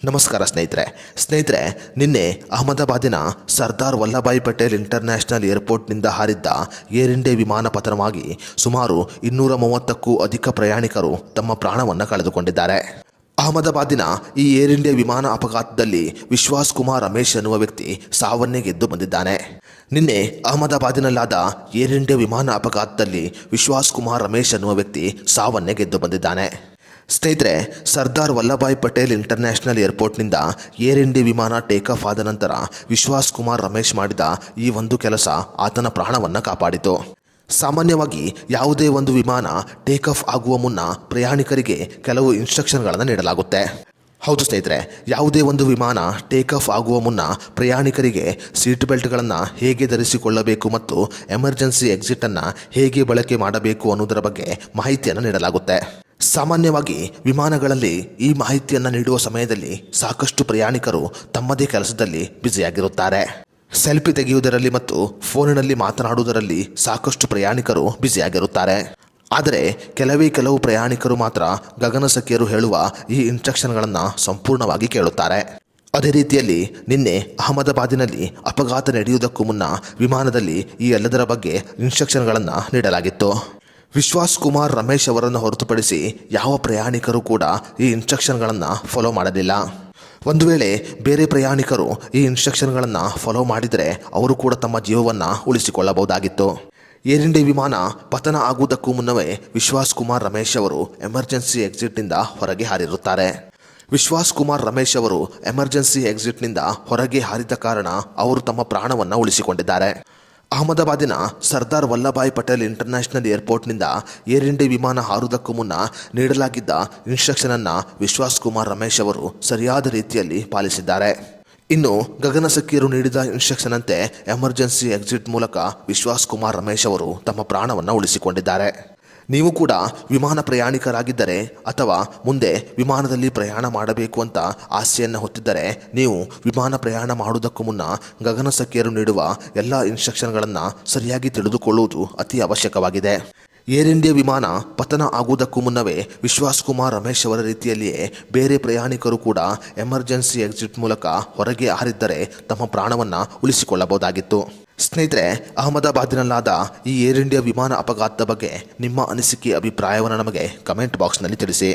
ನಮಸ್ಕಾರ ಸ್ನೇಹಿತರೆ ನಿನ್ನೆ ಅಹಮದಾಬಾದಿನ ಸರ್ದಾರ್ ವಲ್ಲಭಾಯ್ ಪಟೇಲ್ ಇಂಟರ್ನ್ಯಾಷನಲ್ ಏರ್ಪೋರ್ಟ್ನಿಂದ ಹಾರಿದ್ದ ಏರ್ ಇಂಡಿಯಾ ವಿಮಾನ ಪತನವಾಗಿ ಸುಮಾರು 230ಕ್ಕೂ ಅಧಿಕ ಪ್ರಯಾಣಿಕರು ತಮ್ಮ ಪ್ರಾಣವನ್ನು ಕಳೆದುಕೊಂಡಿದ್ದಾರೆ. ಅಹಮದಾಬಾದಿನ ಈ ಏರ್ ಇಂಡಿಯಾ ವಿಮಾನ ಅಪಘಾತದಲ್ಲಿ ವಿಶ್ವಾಸ್ ಕುಮಾರ್ ರಮೇಶ್ ಎನ್ನುವ ವ್ಯಕ್ತಿ ಸಾವನ್ನೇ ಗೆದ್ದು ಬಂದಿದ್ದಾನೆ. ನಿನ್ನೆ ಅಹಮದಾಬಾದಿನಲ್ಲಾದ ಏರ್ ಇಂಡಿಯಾ ವಿಮಾನ ಅಪಘಾತದಲ್ಲಿ ವಿಶ್ವಾಸ್ ಕುಮಾರ್ ರಮೇಶ್ ಎನ್ನುವ ವ್ಯಕ್ತಿ ಸಾವನ್ನೇ ಗೆದ್ದು ಬಂದಿದ್ದಾನೆ. ಸ್ನೇಹಿತರೆ, ಸರ್ದಾರ್ ವಲ್ಲಭಾಯ್ ಪಟೇಲ್ ಇಂಟರ್ನ್ಯಾಷನಲ್ ಏರ್ಪೋರ್ಟ್ನಿಂದ ಏರ್ ಇಂಡಿಯಾ ವಿಮಾನ ಟೇಕ್ ಆಫ್ ಆದ ನಂತರ ವಿಶ್ವಾಸ್ ಕುಮಾರ್ ರಮೇಶ್ ಮಾಡಿದ ಈ ಒಂದು ಕೆಲಸ ಆತನ ಪ್ರಾಣವನ್ನು ಕಾಪಾಡಿತು. ಸಾಮಾನ್ಯವಾಗಿ ಯಾವುದೇ ಒಂದು ವಿಮಾನ ಟೇಕ್ ಆಫ್ ಆಗುವ ಮುನ್ನ ಪ್ರಯಾಣಿಕರಿಗೆ ಕೆಲವು ಇನ್ಸ್ಟ್ರಕ್ಷನ್ಗಳನ್ನು ನೀಡಲಾಗುತ್ತೆ. ಹೌದು ಸ್ನೇಹಿತರೆ, ಯಾವುದೇ ಒಂದು ವಿಮಾನ ಟೇಕ್ ಆಫ್ ಆಗುವ ಮುನ್ನ ಪ್ರಯಾಣಿಕರಿಗೆ ಸೀಟ್ ಬೆಲ್ಟ್ಗಳನ್ನು ಹೇಗೆ ಧರಿಸಿಕೊಳ್ಳಬೇಕು ಮತ್ತು ಎಮರ್ಜೆನ್ಸಿ ಎಕ್ಸಿಟನ್ನು ಹೇಗೆ ಬಳಕೆ ಮಾಡಬೇಕು ಅನ್ನೋದರ ಬಗ್ಗೆ ಮಾಹಿತಿಯನ್ನು ನೀಡಲಾಗುತ್ತೆ. ಸಾಮಾನ್ಯವಾಗಿ ವಿಮಾನಗಳಲ್ಲಿ ಈ ಮಾಹಿತಿಯನ್ನು ನೀಡುವ ಸಮಯದಲ್ಲಿ ಸಾಕಷ್ಟು ಪ್ರಯಾಣಿಕರು ತಮ್ಮದೇ ಕೆಲಸದಲ್ಲಿ ಬ್ಯುಸಿಯಾಗಿರುತ್ತಾರೆ. ಸೆಲ್ಫಿ ತೆಗೆಯುವುದರಲ್ಲಿ ಮತ್ತು ಫೋನಿನಲ್ಲಿ ಮಾತನಾಡುವುದರಲ್ಲಿ ಸಾಕಷ್ಟು ಪ್ರಯಾಣಿಕರು ಬ್ಯುಸಿಯಾಗಿರುತ್ತಾರೆ. ಆದರೆ ಕೆಲವು ಪ್ರಯಾಣಿಕರು ಮಾತ್ರ ಗಗನಸಖಿಯರು ಹೇಳುವ ಈ ಇನ್ಸ್ಟ್ರಕ್ಷನ್ಗಳನ್ನು ಸಂಪೂರ್ಣವಾಗಿ ಕೇಳುತ್ತಾರೆ. ಅದೇ ರೀತಿಯಲ್ಲಿ ನಿನ್ನೆ ಅಹಮದಾಬಾದಿನಲ್ಲಿ ಅಪಘಾತ ನಡೆಯುವುದಕ್ಕೂ ಮುನ್ನ ವಿಮಾನದಲ್ಲಿ ಈ ಎಲ್ಲದರ ಬಗ್ಗೆ ಇನ್ಸ್ಟ್ರಕ್ಷನ್ಗಳನ್ನು ನೀಡಲಾಗಿತ್ತು. ವಿಶ್ವಾಸ್ ಕುಮಾರ್ ರಮೇಶ್ ಅವರನ್ನು ಹೊರತುಪಡಿಸಿ ಯಾವ ಪ್ರಯಾಣಿಕರು ಕೂಡ ಈ ಇನ್ಸ್ಟ್ರಕ್ಷನ್ಗಳನ್ನು ಫಾಲೋ ಮಾಡಲಿಲ್ಲ. ಒಂದು ವೇಳೆ ಬೇರೆ ಪ್ರಯಾಣಿಕರು ಈ ಇನ್ಸ್ಟ್ರಕ್ಷನ್ಗಳನ್ನು ಫಾಲೋ ಮಾಡಿದರೆ ಅವರು ಕೂಡ ತಮ್ಮ ಜೀವವನ್ನು ಉಳಿಸಿಕೊಳ್ಳಬಹುದಾಗಿತ್ತು. ಏರ್ ಇಂಡಿಯಾ ವಿಮಾನ ಪತನ ಆಗುವುದಕ್ಕೂ ಮುನ್ನವೇ ವಿಶ್ವಾಸ್ ಕುಮಾರ್ ರಮೇಶ್ ಅವರು ಎಮರ್ಜೆನ್ಸಿ ಎಕ್ಸಿಟ್ನಿಂದ ಹೊರಗೆ ಹಾರಿರುತ್ತಾರೆ. ವಿಶ್ವಾಸ್ ಕುಮಾರ್ ರಮೇಶ್ ಅವರು ಎಮರ್ಜೆನ್ಸಿ ಎಕ್ಸಿಟ್ನಿಂದ ಹೊರಗೆ ಹಾರಿದ ಕಾರಣ ಅವರು ತಮ್ಮ ಪ್ರಾಣವನ್ನು ಉಳಿಸಿಕೊಂಡಿದ್ದಾರೆ. ಅಹಮದಾಬಾದಿನ ಸರ್ದಾರ್ ವಲ್ಲಭಾಯ್ ಪಟೇಲ್ ಇಂಟರ್ನ್ಯಾಷನಲ್ ಏರ್ಪೋರ್ಟ್ನಿಂದ ಏರ್ ಇಂಡಿಯಾ ವಿಮಾನ ಹಾರುವುದಕ್ಕೂ ಮುನ್ನ ನೀಡಲಾಗಿದ್ದ ಇನ್ಸ್ಟ್ರಕ್ಷನನ್ನು ವಿಶ್ವಾಸ್ ಕುಮಾರ್ ರಮೇಶ್ ಅವರು ಸರಿಯಾದ ರೀತಿಯಲ್ಲಿ ಪಾಲಿಸಿದ್ದಾರೆ. ಇನ್ನು ಗಗನಸಖಿಯರು ನೀಡಿದ ಇನ್ಸ್ಟ್ರಕ್ಷನ್ ಅಂತೆ ಎಮರ್ಜೆನ್ಸಿ ಎಕ್ಸಿಟ್ ಮೂಲಕ ವಿಶ್ವಾಸ್ ಕುಮಾರ್ ರಮೇಶ್ ಅವರು ತಮ್ಮ ಪ್ರಾಣವನ್ನು ಉಳಿಸಿಕೊಂಡಿದ್ದಾರೆ. ನೀವು ಕೂಡ ವಿಮಾನ ಪ್ರಯಾಣಿಕರಾಗಿದ್ದರೆ ಅಥವಾ ಮುಂದೆ ವಿಮಾನದಲ್ಲಿ ಪ್ರಯಾಣ ಮಾಡಬೇಕು ಅಂತ ಆಸೆಯನ್ನು ಹೊತ್ತಿದ್ದರೆ ನೀವು ವಿಮಾನ ಪ್ರಯಾಣ ಮಾಡುವುದಕ್ಕೂ ಮುನ್ನ ಗಗನಸಖಿಯರು ನೀಡುವ ಎಲ್ಲ ಇನ್ಸ್ಟ್ರಕ್ಷನ್ಗಳನ್ನು ಸರಿಯಾಗಿ ತಿಳಿದುಕೊಳ್ಳುವುದು ಅತಿ ಅವಶ್ಯಕವಾಗಿದೆ. ಏರ್ ಇಂಡಿಯಾ ವಿಮಾನ ಪತನ ಆಗುವುದಕ್ಕೂ ಮುನ್ನವೇ ವಿಶ್ವಾಸ್ ಕುಮಾರ್ ರಮೇಶ್ ಅವರ ರೀತಿಯಲ್ಲಿಯೇ ಬೇರೆ ಪ್ರಯಾಣಿಕರು ಕೂಡ ಎಮರ್ಜೆನ್ಸಿ ಎಕ್ಸಿಟ್ ಮೂಲಕ ಹೊರಗೆ ಹಾರಿದ್ದರೆ ತಮ್ಮ ಪ್ರಾಣವನ್ನು ಉಳಿಸಿಕೊಳ್ಳಬಹುದಾಗಿತ್ತು. ಸ್ನೇಹಿತರೆ, ಅಹಮದಾಬಾದಿನಲ್ಲಾದ ಈ ಏರ್ ಇಂಡಿಯಾ ವಿಮಾನ ಅಪಘಾತದ ಬಗ್ಗೆ ನಿಮ್ಮ ಅನಿಸಿಕೆ ಅಭಿಪ್ರಾಯವನ್ನು ನಮಗೆ ಕಮೆಂಟ್ ಬಾಕ್ಸ್ನಲ್ಲಿ ತಿಳಿಸಿ.